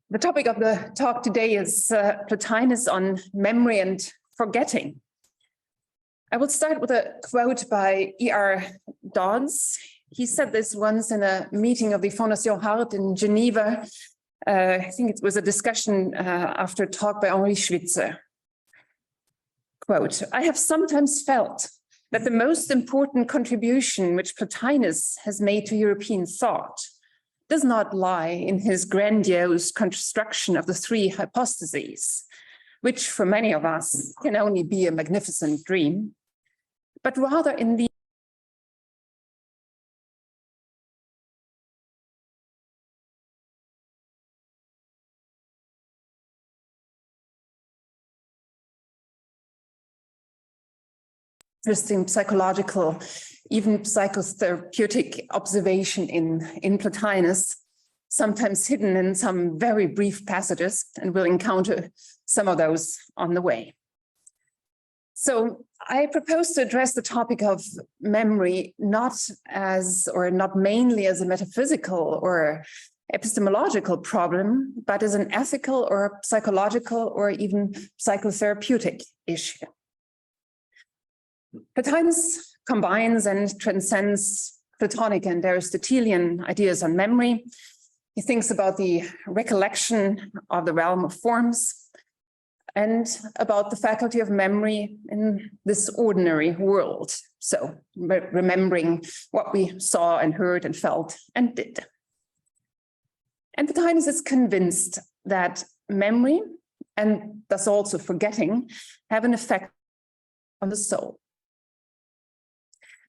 The topic of the talk today is Plotinus on memory and forgetting. I will start with a quote by E.R. Dodds. He said this once in a meeting of the Fondation Hart in Geneva. I think it was a discussion after a talk by Henri Schwitzer. Quote, "I have sometimes felt that the most important contribution which Plotinus has made to European thought does not lie in his grandiose construction of the three hypostases, which for many of us can only be a magnificent dream, but rather in the interesting psychological, even psychotherapeutic observation in Plotinus, sometimes hidden in some very brief passages, and we'll encounter some of those on the way. So I propose to address the topic of memory not mainly as a metaphysical or epistemological problem, but as an ethical or psychological or even psychotherapeutic issue. Plotinus combines and transcends Platonic and Aristotelian ideas on memory. He thinks about the recollection of the realm of forms and about the faculty of memory in this ordinary world. So remembering what we saw and heard and felt and did. And Plotinus is convinced that memory, and thus also forgetting, have an effect on the soul.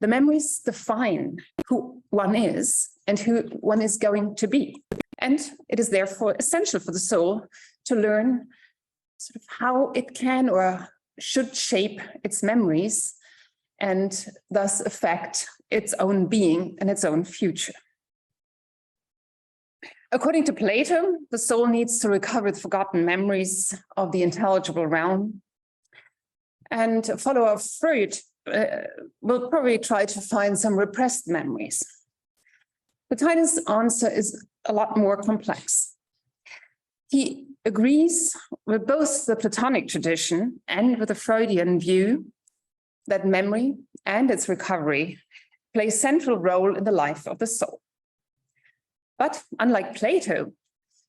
The memories define who one is and who one is going to be. And it is therefore essential for the soul to learn sort of how it can or should shape its memories and thus affect its own being and its own future. According to Plato, the soul needs to recover the forgotten memories of the intelligible realm. And a follower of Freud will probably try to find some repressed memories. Plotinus' answer is a lot more complex. He agrees with both the Platonic tradition and with the Freudian view that memory and its recovery play a central role in the life of the soul. But unlike Plato,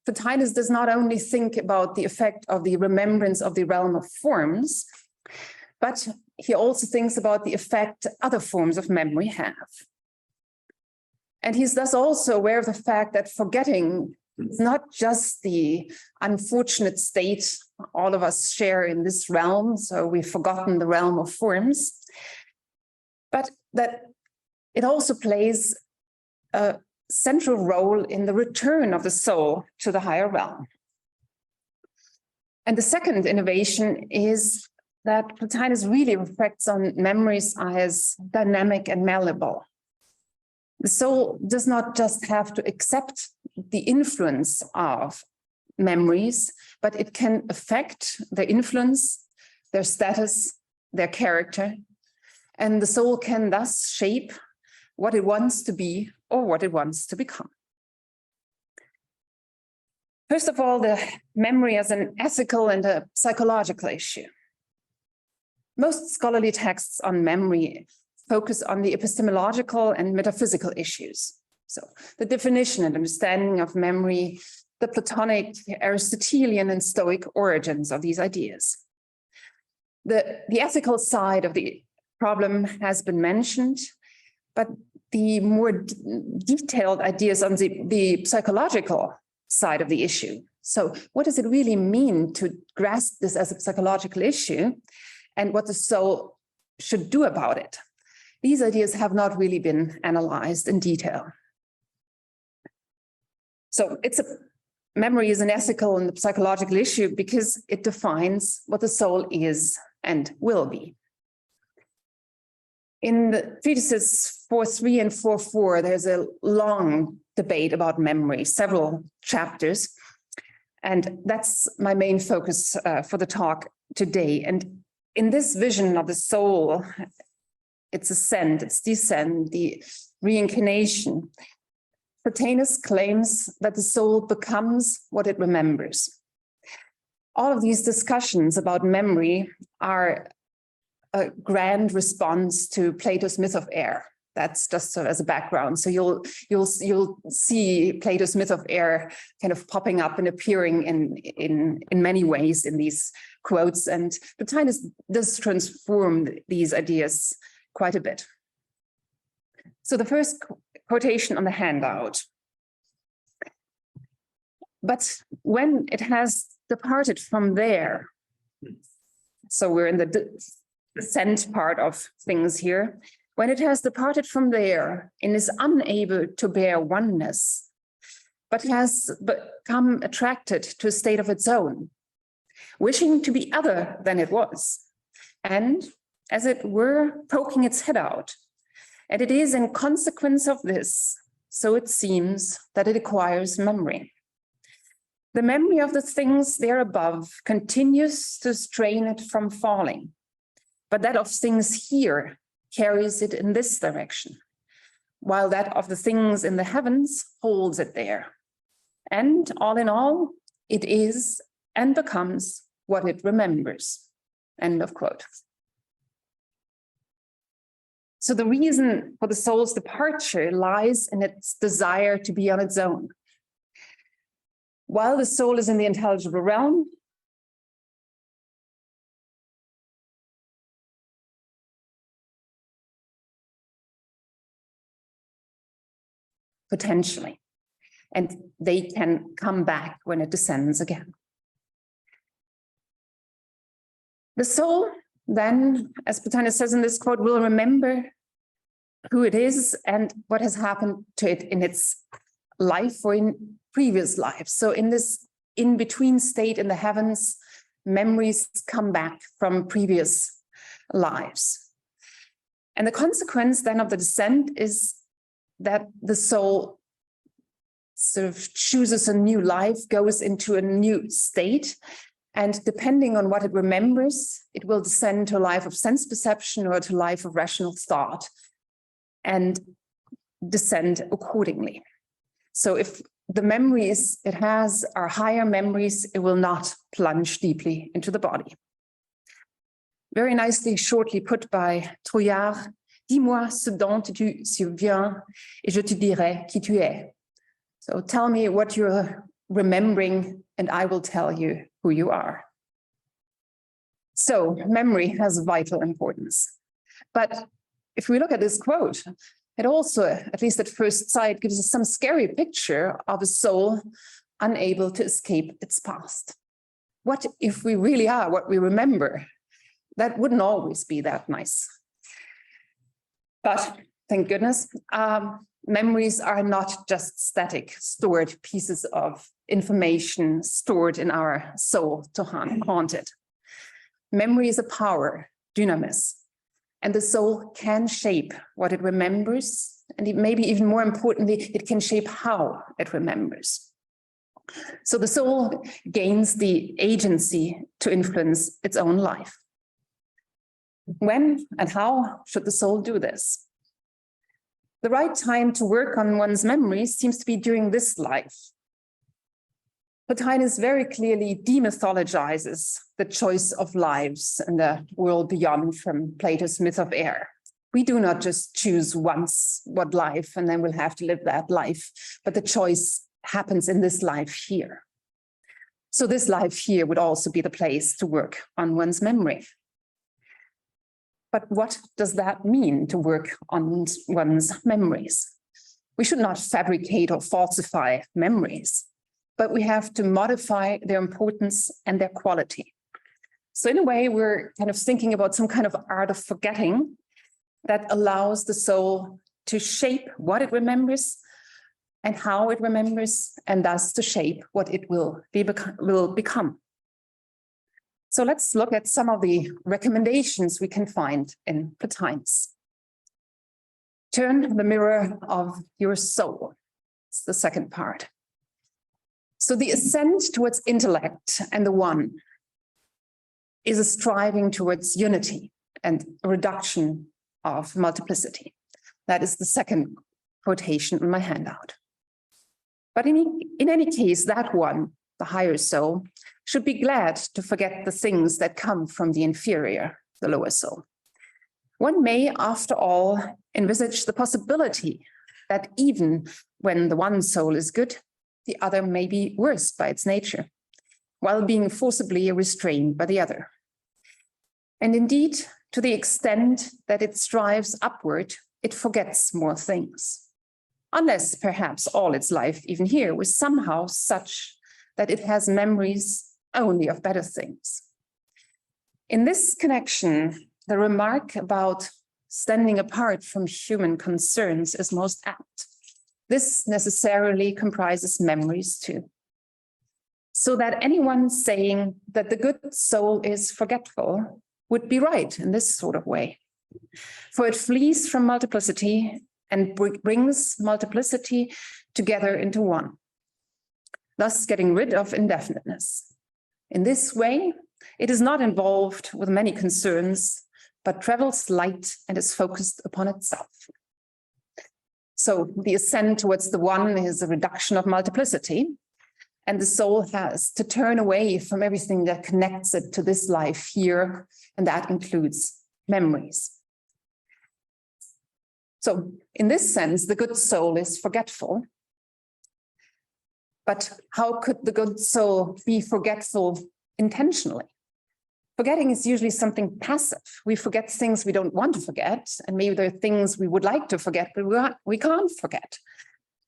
Plotinus does not only think about the effect of the remembrance of the realm of forms, but he also thinks about the effect other forms of memory have. And he's thus also aware of the fact that forgetting is not just the unfortunate state all of us share in this realm, so we've forgotten the realm of forms, but that it also plays a central role in the return of the soul to the higher realm. And the second innovation is that Plotinus really reflects on memories as dynamic and malleable. The soul does not just have to accept the influence of memories, but it can affect their influence, their status, their character, and the soul can thus shape what it wants to be or what it wants to become. First of all, the memory as an ethical and a psychological issue. Most scholarly texts on memory focus on the epistemological and metaphysical issues. So the definition and understanding of memory, the Platonic, Aristotelian, and Stoic origins of these ideas. The ethical side of the problem has been mentioned, but the more detailed ideas on the psychological side of the issue. So what does it really mean to grasp this as a psychological issue? And what the soul should do about it. These ideas have not really been analyzed in detail. So memory is an ethical and psychological issue because it defines what the soul is and will be. In the treatises 4.3 and 4.4, there's a long debate about memory, several chapters. And that's my main focus for the talk today. And in this vision of the soul, its ascent, its descent, the reincarnation, Plotinus claims that the soul becomes what it remembers. All of these discussions about memory are a grand response to Plato's myth of air. That's just sort of as a background. So you'll see Plato's myth of air kind of popping up and appearing in many ways in these quotes. And Plotinus does transform these ideas quite a bit. So the first quotation on the handout. But when it has departed from there, so we're in the descent part of things here, when it has departed from there and is unable to bear oneness, but has become attracted to a state of its own, wishing to be other than it was, and as it were poking its head out. And it is in consequence of this, so it seems, that it acquires memory. The memory of the things there above continues to strain it from falling, but that of things here carries it in this direction, while that of the things in the heavens holds it there. And all in all, it is and becomes what it remembers. End of quote. So the reason for the soul's departure lies in its desire to be on its own. While the soul is in the intelligible realm, potentially, and they can come back when it descends again. The soul then, as Plotinus says in this quote, will remember who it is and what has happened to it in its life or in previous lives. So in this in-between state in the heavens, memories come back from previous lives. And the consequence then of the descent is that the soul sort of chooses a new life, goes into a new state, and depending on what it remembers, it will descend to a life of sense perception or to a life of rational thought and descend accordingly. So if the memories it has are higher memories, it will not plunge deeply into the body. Very nicely, shortly put by Trouillard, dis-moi ce dont tu te souviens et je te dirai qui tu es. So tell me what you're remembering and I will tell you who you are. So memory has vital importance. But if we look at this quote, it also, at least at first sight, gives us some scary picture of a soul unable to escape its past. What if we really are what we remember? That wouldn't always be that nice. But thank goodness, memories are not just static, stored pieces of information stored in our soul to haunt it. Memory is a power, dynamis, and the soul can shape what it remembers, and maybe even more importantly, it can shape how it remembers. So the soul gains the agency to influence its own life. When and how should the soul do this? The right time to work on one's memories seems to be during this life. Plotinus very clearly demythologizes the choice of lives in the world beyond from Plato's myth of air. We do not just choose once what life and then we'll have to live that life, but the choice happens in this life here. So this life here would also be the place to work on one's memory. But what does that mean to work on one's memories? We should not fabricate or falsify memories, but we have to modify their importance and their quality. So in a way, we're kind of thinking about some kind of art of forgetting that allows the soul to shape what it remembers and how it remembers, and thus to shape what it will become. So let's look at some of the recommendations we can find in Plotinus. Turn the mirror of your soul. It's the second part. So the ascent towards intellect and the one is a striving towards unity and a reduction of multiplicity. That is the second quotation in my handout. But in any case, that one, the higher soul, should be glad to forget the things that come from the inferior, the lower soul. One may, after all, envisage the possibility that even when the one soul is good, the other may be worse by its nature, while being forcibly restrained by the other. And indeed, to the extent that it strives upward, it forgets more things, unless perhaps all its life, even here, was somehow such that it has memories only of better things. In this connection, the remark about standing apart from human concerns is most apt. This necessarily comprises memories too. So that anyone saying that the good soul is forgetful would be right in this sort of way. For it flees from multiplicity and brings multiplicity together into one, thus getting rid of indefiniteness. In this way, it is not involved with many concerns, but travels light and is focused upon itself. So the ascent towards the one is a reduction of multiplicity, and the soul has to turn away from everything that connects it to this life here, and that includes memories. So in this sense, the good soul is forgetful. But how could the good soul be forgetful intentionally? Forgetting is usually something passive. We forget things we don't want to forget, and maybe there are things we would like to forget, but we can't forget.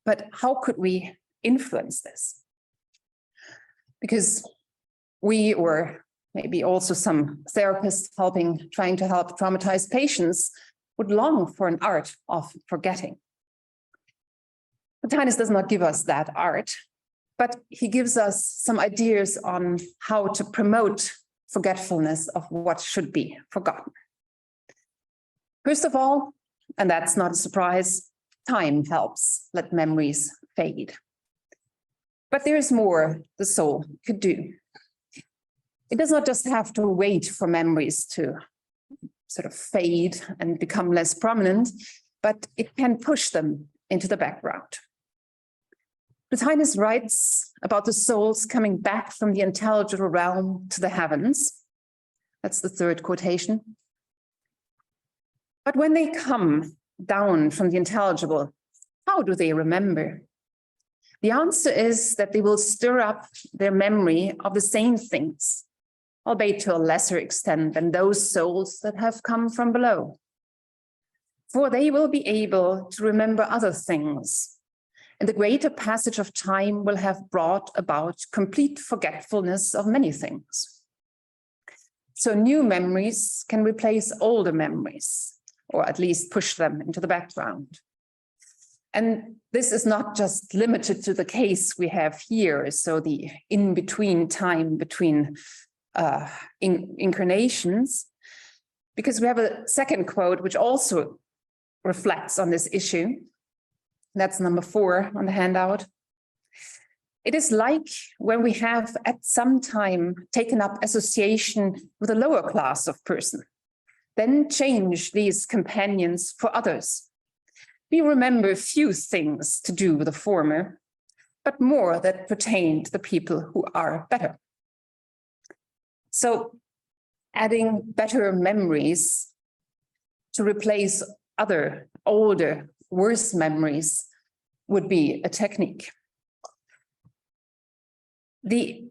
But how could we influence this? Because we, or maybe also some therapists trying to help traumatized patients, would long for an art of forgetting. Plotinus does not give us that art, but he gives us some ideas on how to promote forgetfulness of what should be forgotten. First of all, and that's not a surprise, time helps let memories fade. But there is more the soul could do. It does not just have to wait for memories to sort of fade and become less prominent, but it can push them into the background. Plotinus writes about the souls coming back from the intelligible realm to the heavens. That's the third quotation. But when they come down from the intelligible, how do they remember? The answer is that they will stir up their memory of the same things, albeit to a lesser extent than those souls that have come from below. For they will be able to remember other things, and the greater passage of time will have brought about complete forgetfulness of many things. So new memories can replace older memories, or at least push them into the background. And this is not just limited to the case we have here, so the in-between time between incarnations, because we have a second quote which also reflects on this issue. That's number 4 on the handout. It is like when we have at some time taken up association with a lower class of person, then change these companions for others. We remember few things to do with the former, but more that pertain to the people who are better. So adding better memories to replace other, older, worse memories would be a technique. The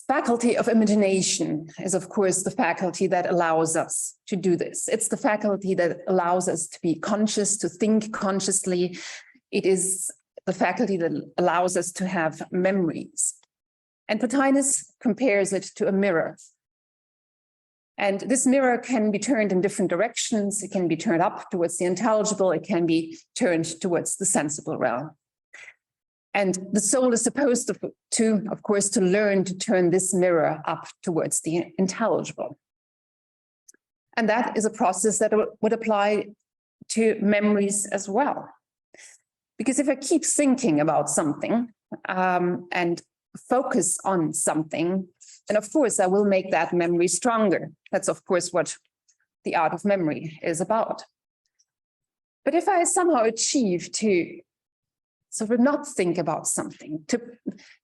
faculty of imagination is, of course, the faculty that allows us to do this. It's the faculty that allows us to be conscious, to think consciously. It is the faculty that allows us to have memories. And Plotinus compares it to a mirror. And this mirror can be turned in different directions. It can be turned up towards the intelligible. It can be turned towards the sensible realm. And the soul is supposed to, of course, to learn to turn this mirror up towards the intelligible. And that is a process that would apply to memories as well. Because if I keep thinking about something and focus on something, then of course I will make that memory stronger. That's of course what the art of memory is about. But if I somehow achieve to sort of not think about something, to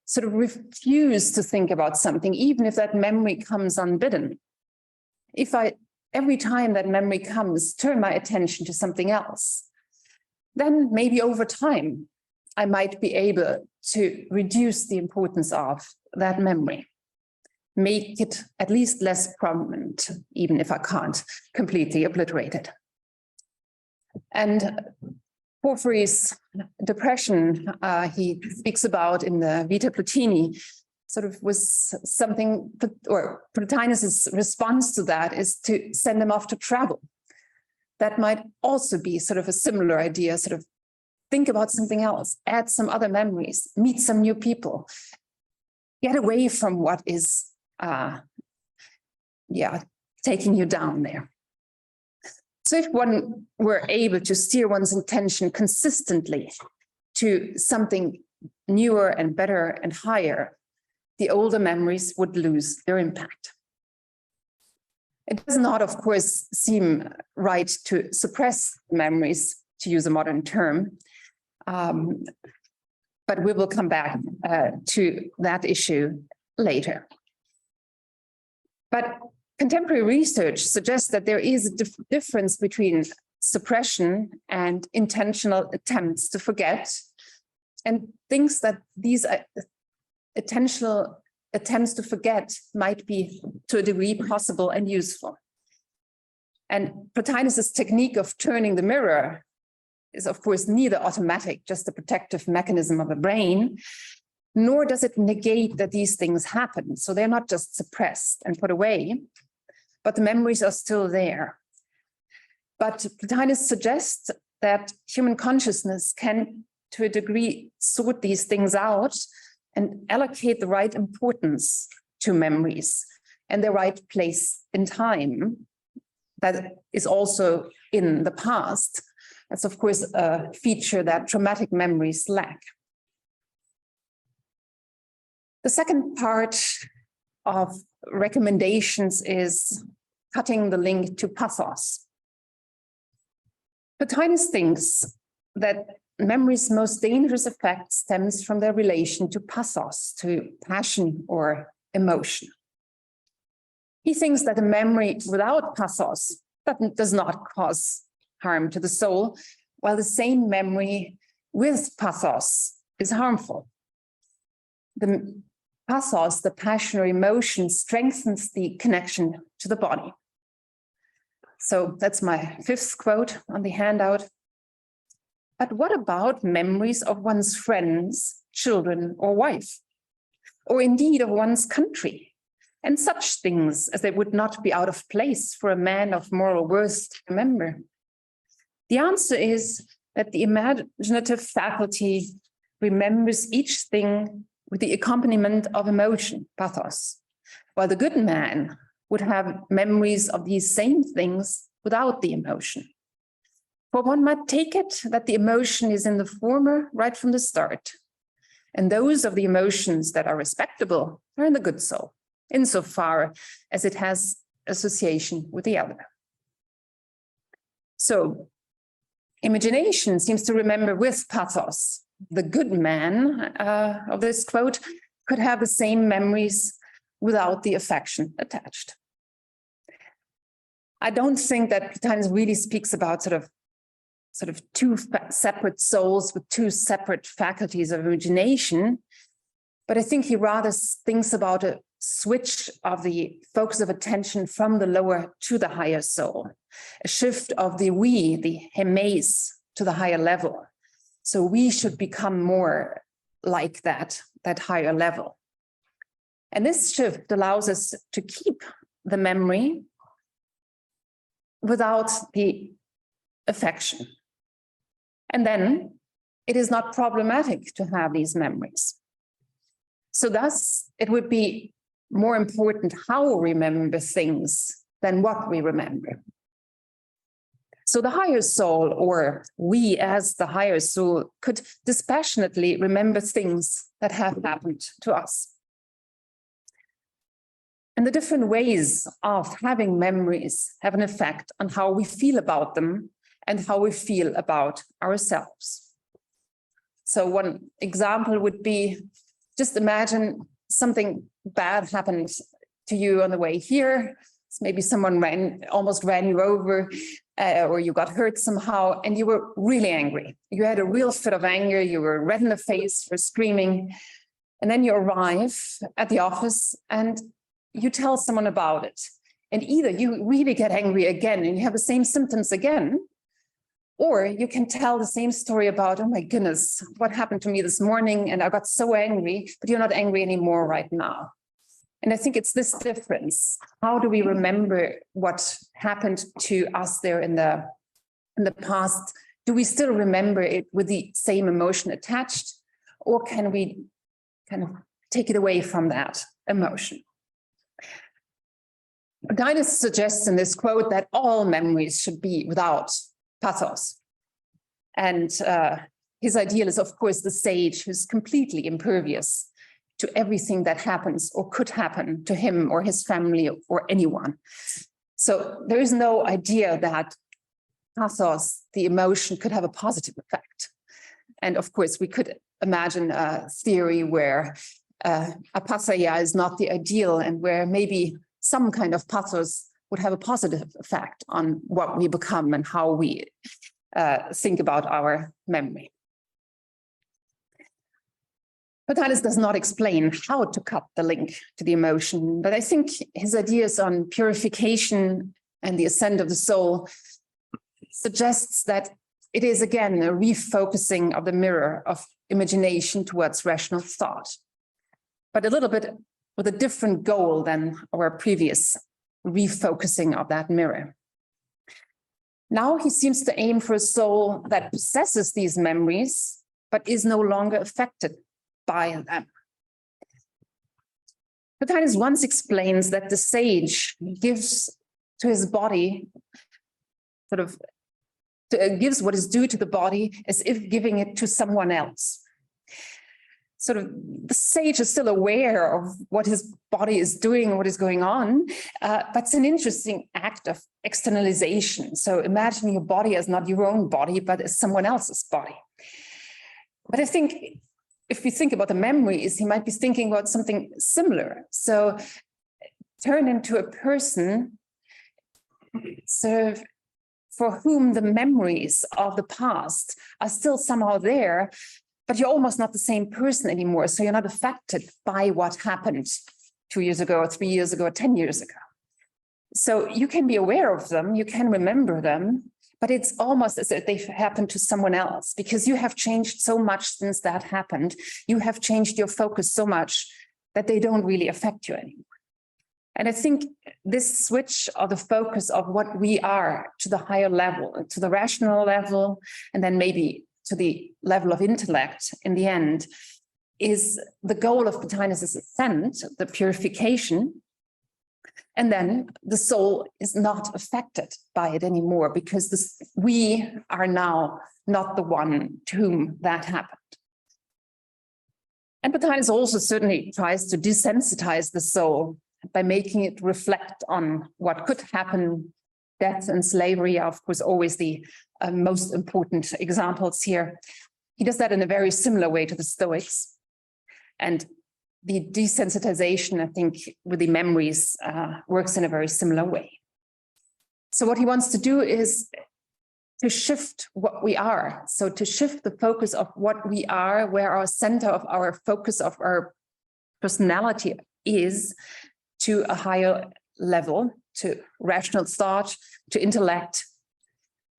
sort of refuse to think about something, even if that memory comes unbidden. If I, every time that memory comes, turn my attention to something else, then maybe over time, I might be able to reduce the importance of that memory, make it at least less prominent, even if I can't completely obliterate it. And Porphyry's depression, he speaks about in the Vita Plotini, sort of was something, or Plotinus's response to that is to send him off to travel. That might also be sort of a similar idea, sort of think about something else, add some other memories, meet some new people, get away from what is, taking you down there. So if one were able to steer one's intention consistently to something newer and better and higher, the older memories would lose their impact. It does not, of course, seem right to suppress memories, to use a modern term, but we will come back to that issue later. But contemporary research suggests that there is a difference between suppression and intentional attempts to forget, and thinks that these intentional attempts to forget might be, to a degree, possible and useful. And Plotinus's technique of turning the mirror is, of course, neither automatic, just a protective mechanism of the brain, nor does it negate that these things happen. So they're not just suppressed and put away, but the memories are still there. But Plotinus suggests that human consciousness can, to a degree, sort these things out and allocate the right importance to memories and the right place in time that is also in the past. That's, of course, a feature that traumatic memories lack. The second part of recommendations is cutting the link to pathos. Plotinus thinks that memory's most dangerous effect stems from their relation to pathos, to passion or emotion. He thinks that a memory without pathos does not cause harm to the soul, while the same memory with pathos is harmful. The pathos, the passion or emotion, strengthens the connection to the body. So that's my fifth quote on the handout. But what about memories of one's friends, children, or wife? Or indeed of one's country? And such things as they would not be out of place for a man of moral worth to remember. The answer is that the imaginative faculty remembers each thing with the accompaniment of emotion, pathos, while the good man would have memories of these same things without the emotion. For one might take it that the emotion is in the former right from the start, and those of the emotions that are respectable are in the good soul, insofar as it has association with the other. So, imagination seems to remember with pathos. The good man of this quote could have the same memories without the affection attached. I don't think that Plotinus really speaks about sort of two separate souls with two separate faculties of imagination, but I think he rather thinks about a switch of the focus of attention from the lower to the higher soul, a shift of the we, the hemes, to the higher level. So we should become more like that higher level. And this shift allows us to keep the memory without the affection. And then it is not problematic to have these memories. So thus, it would be more important how we remember things than what we remember. So the higher soul, or we as the higher soul, could dispassionately remember things that have happened to us. And the different ways of having memories have an effect on how we feel about them and how we feel about ourselves. So one example would be, just imagine something bad happened to you on the way here. Maybe someone almost ran you over, or you got hurt somehow, and you were really angry. You had a real fit of anger, you were red in the face, you were screaming. And then you arrive at the office and you tell someone about it. And either you really get angry again and you have the same symptoms again, or you can tell the same story about, oh my goodness, what happened to me this morning? And I got so angry, but you're not angry anymore right now. And I think it's this difference. How do we remember what happened to us there in the past? Do we still remember it with the same emotion attached, or can we kind of take it away from that emotion? Plotinus suggests in this quote that all memories should be without pathos. And his ideal is, of course, the sage who's completely impervious to everything that happens or could happen to him or his family or anyone. So there is no idea that pathos, the emotion, could have a positive effect. And of course, we could imagine a theory where apathaia is not the ideal and where maybe some kind of pathos would have a positive effect on what we become and how we think about our memory. Plotinus does not explain how to cut the link to the emotion, but I think his ideas on purification and the ascent of the soul suggests that it is again a refocusing of the mirror of imagination towards rational thought, but a little bit with a different goal than our previous refocusing of that mirror. Now he seems to aim for a soul that possesses these memories, but is no longer affected by them. Plotinus once explains that the sage gives to his body, gives what is due to the body as if giving it to someone else. The sage is still aware of what his body is doing, what is going on, but it's an interesting act of externalization. So imagine your body as not your own body, but as someone else's body. But I think if we think about the memories, he might be thinking about something similar. So turn into a person for whom the memories of the past are still somehow there, but you're almost not the same person anymore. So you're not affected by what happened 2 years ago, or 3 years ago, or 10 years ago. So you can be aware of them, you can remember them, but it's almost as if they've happened to someone else because you have changed so much since that happened. You have changed your focus so much that they don't really affect you anymore. And I think this switch of the focus of what we are to the higher level, to the rational level, and then maybe to the level of intellect in the end, is the goal of Plotinus's ascent, the purification. And then the soul is not affected by it anymore because we are now not the one to whom that happened. And Plotinus also certainly tries to desensitize the soul by making it reflect on what could happen. Death and slavery are, of course, always the most important examples here. He does that in a very similar way to the Stoics. And the desensitization, I think, with the memories works in a very similar way. So what he wants to do is to shift what we are. So to shift the focus of what we are, where our center of our focus of our personality is, to a higher level, to rational thought, to intellect,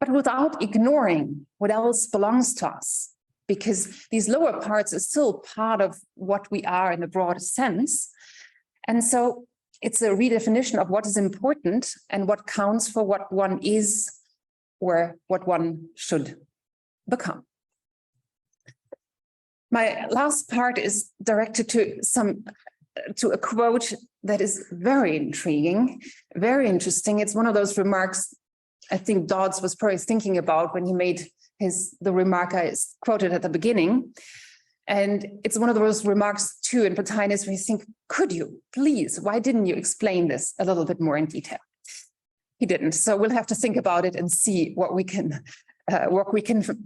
but without ignoring what else belongs to us. Because these lower parts are still part of what we are in a broader sense. And so it's a redefinition of what is important and what counts for what one is or what one should become. My last part is directed to a quote that is very intriguing, very interesting. It's one of those remarks I think Dodds was probably thinking about when he made the remark I quoted at the beginning. And it's one of those remarks too in Plotinus where you think, could you, please, why didn't you explain this a little bit more in detail? He didn't, so we'll have to think about it and see what we can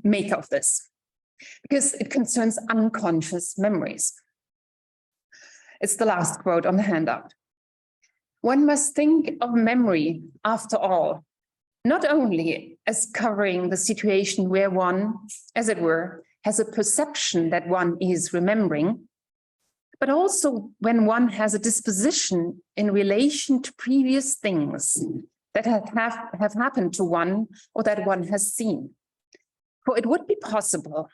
make of this. because it concerns unconscious memories. It's the last quote on the handout. One must think of memory, after all, not only as covering the situation where one, as it were, has a perception that one is remembering, but also when one has a disposition in relation to previous things that have happened to one or that one has seen. For it would be possible,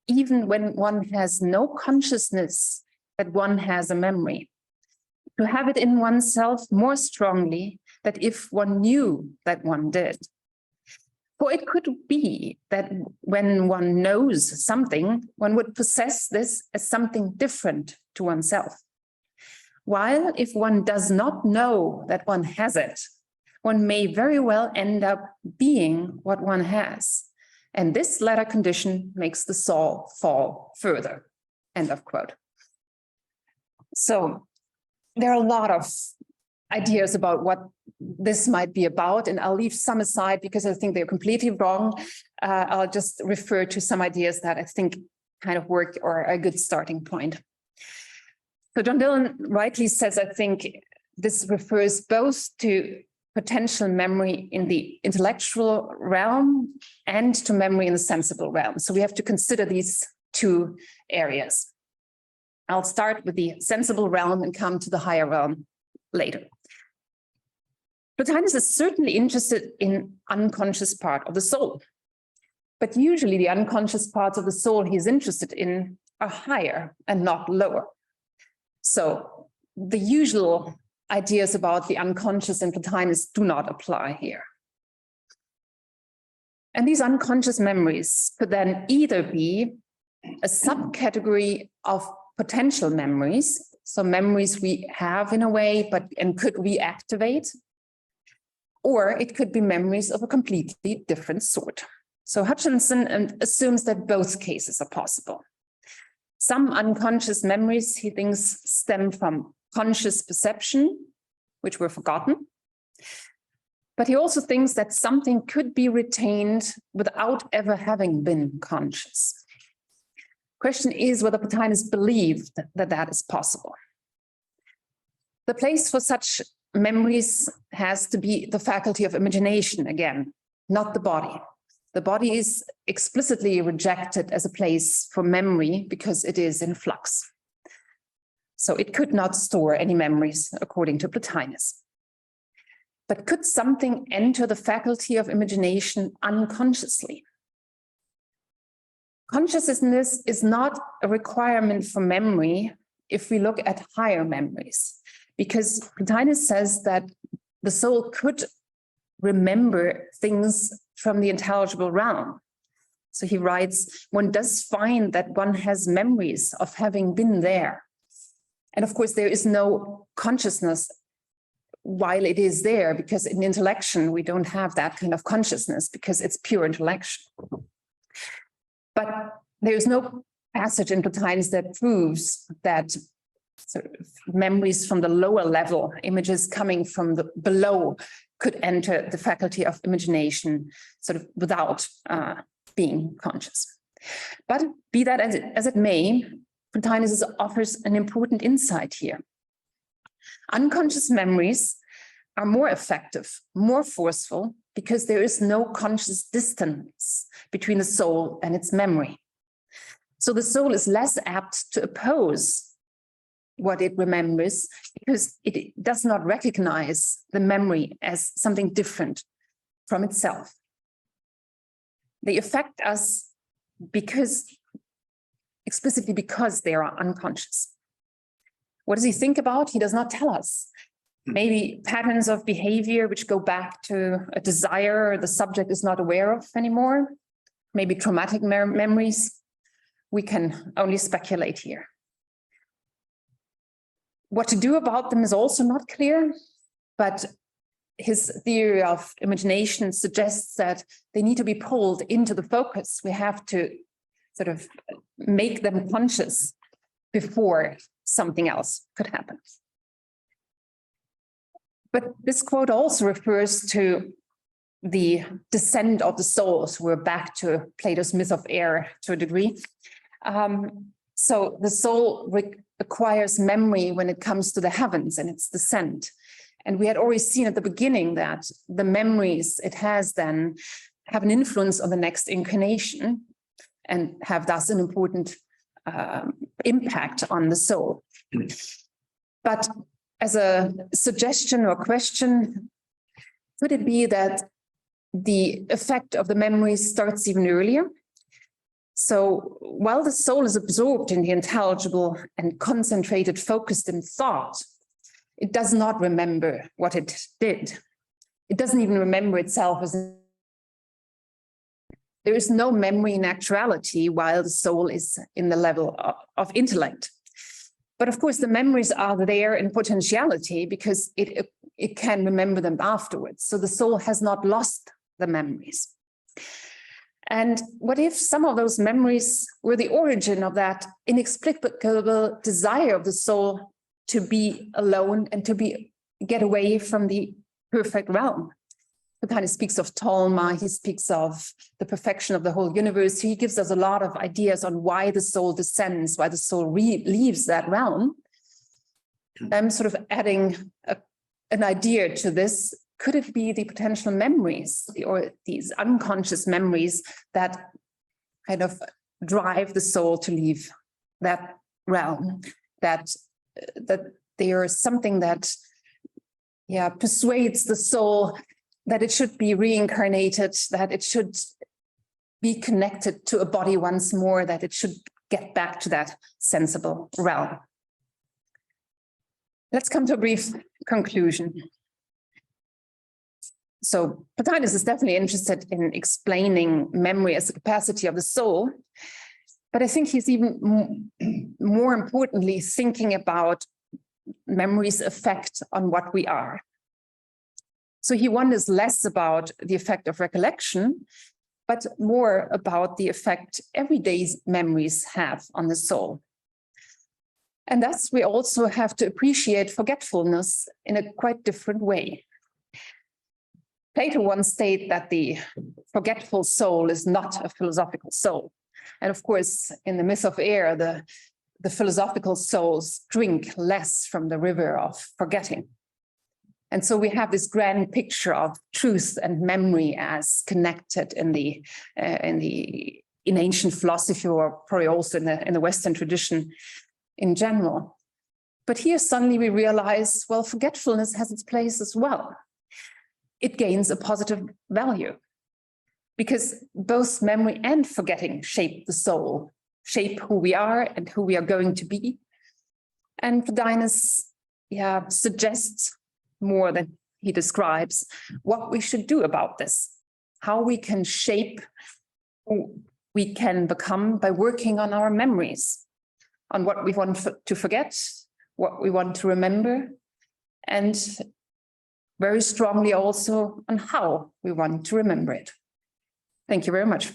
even when one has no consciousness that one has a memory, to have it in oneself more strongly than if one knew that one did. For it could be that when one knows something, one would possess this as something different to oneself. While if one does not know that one has it, one may very well end up being what one has. And this latter condition makes the soul fall further. End of quote. So there are a lot of ideas about what this might be about, and I'll leave some aside because I think they're completely wrong. I'll just refer to some ideas that I think kind of work or are a good starting point. So John Dillon rightly says, I think this refers both to potential memory in the intellectual realm and to memory in the sensible realm. So we have to consider these two areas. I'll start with the sensible realm and come to the higher realm later. Plotinus is certainly interested in unconscious part of the soul, but usually the unconscious parts of the soul he's interested in are higher and not lower. So the usual ideas about the unconscious in Plotinus do not apply here. And these unconscious memories could then either be a subcategory of potential memories, so memories we have in a way, and could reactivate, or it could be memories of a completely different sort. So Hutchinson assumes that both cases are possible. Some unconscious memories, he thinks, stem from conscious perception, which were forgotten. But he also thinks that something could be retained without ever having been conscious. Question is whether Plotinus believed that that is possible. The place for such memories has to be the faculty of imagination again, not the body. The body is explicitly rejected as a place for memory because it is in flux. So it could not store any memories according to Plotinus. But could something enter the faculty of imagination unconsciously? Consciousness is not a requirement for memory if we look at higher memories, because Plotinus says that the soul could remember things from the intelligible realm. So he writes, one does find that one has memories of having been there. And of course, there is no consciousness while it is there, because in intellection, we don't have that kind of consciousness because it's pure intellection. But there is no passage in Plotinus that proves that sort of memories from the lower level, images coming from the below, could enter the faculty of imagination sort of without being conscious. But be that as it may, Plotinus offers an important insight here. Unconscious memories are more effective, more forceful, because there is no conscious distance between the soul and its memory. So the soul is less apt to oppose what it remembers because it does not recognize the memory as something different from itself. They affect us explicitly because they are unconscious. What does he think about? He does not tell us. Maybe patterns of behavior which go back to a desire the subject is not aware of anymore. Maybe traumatic memories. We can only speculate here. What to do about them is also not clear, but his theory of imagination suggests that they need to be pulled into the focus. We have to sort of make them conscious before something else could happen. But this quote also refers to the descent of the soul. So we're back to Plato's myth of air to a degree. So the soul acquires memory when it comes to the heavens and its descent. And we had already seen at the beginning that the memories it has then have an influence on the next incarnation and have thus an important impact on the soul. But as a suggestion or question, could it be that the effect of the memories starts even earlier? So while the soul is absorbed in the intelligible and concentrated, focused in thought, it does not remember what it did. It doesn't even remember itself as there is no memory in actuality while the soul is in the level of intellect. But of course, the memories are there in potentiality because it can remember them afterwards. So the soul has not lost the memories. And what if some of those memories were the origin of that inexplicable desire of the soul to be alone and to get away from the perfect realm? He kind of speaks of Talma, he speaks of the perfection of the whole universe. He gives us a lot of ideas on why the soul descends, why the soul leaves that realm. I'm sort of adding an idea to this. Could it be the potential memories or these unconscious memories that kind of drive the soul to leave that realm? That there is something that persuades the soul that it should be reincarnated, that it should be connected to a body once more, that it should get back to that sensible realm. Let's come to a brief conclusion. So Plotinus is definitely interested in explaining memory as the capacity of the soul, but I think he's even more importantly thinking about memory's effect on what we are. So he wonders less about the effect of recollection, but more about the effect everyday memories have on the soul. And thus we also have to appreciate forgetfulness in a quite different way. Plato once stated that the forgetful soul is not a philosophical soul. And of course, in the myth of air, the philosophical souls drink less from the river of forgetting. And so we have this grand picture of truth and memory as connected in ancient philosophy, or probably also in the Western tradition in general. But here suddenly we realize, well, forgetfulness has its place as well. It gains a positive value because both memory and forgetting shape the soul, shape who we are and who we are going to be. And Plotinus suggests more than he describes what we should do about this, how we can shape who we can become by working on our memories, on what we want to forget, what we want to remember, and very strongly also on how we want to remember it. Thank you very much.